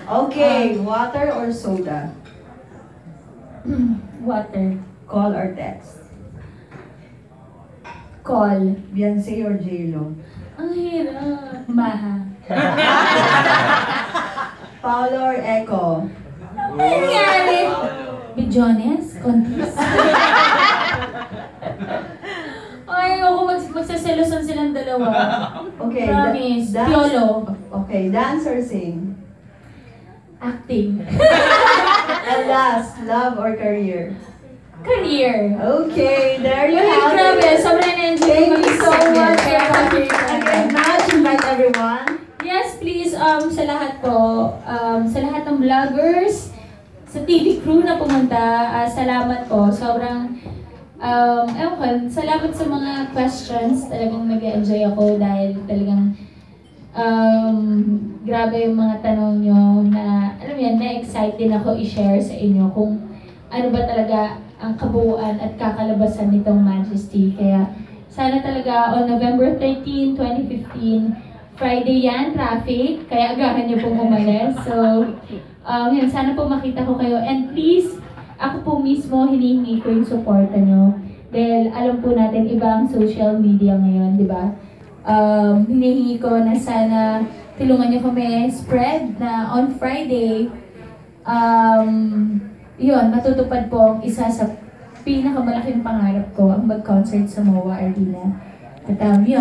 Okay, water or soda? Water. Call or text? Call. Beyonce or J-Lo? Ang hirap. Maha. Paolo or Echo? Ano nangyari? Bijones? Contis? Ay, ako magsaselosan silang dalawa. Okay, Promise. dance. Piolo. Okay, dance or sing? Acting. And last, love or career? Career. Okay, there you Ay, have grabe. it. Sobrang na-enjoy Thank ko you yung so segment. much Kaya for happy coming. ka. Again, Natch, invite everyone. Yes, please, sa lahat po, sa lahat ng vloggers, sa TV crew na pumunta, salamat po. Sobrang, ewan ko, salamat sa mga questions. Talagang nag-enjoy ako dahil talagang, grabe yung mga tanong nyo na, alam mo yan, na-excite din ako i-share sa inyo kung ano ba talaga ang kabuuan at kakalabasan nitong Majesty. Kaya, sana talaga on November 13, 2015, Friday yan, traffic, kaya agahan niyo pong umalis. So, yun, sana po makita ko kayo. And please, ako po mismo, hinihingi ko yung suporta nyo. Dahil alam po natin, iba ang social media ngayon, di ba? Hinihingi ko na sana tulungan nyo kami spread na on Friday, yun, matutupad po ang isa sa pinakamalaking pangarap ko, ang mag-concert sa MOA Arena. At yun.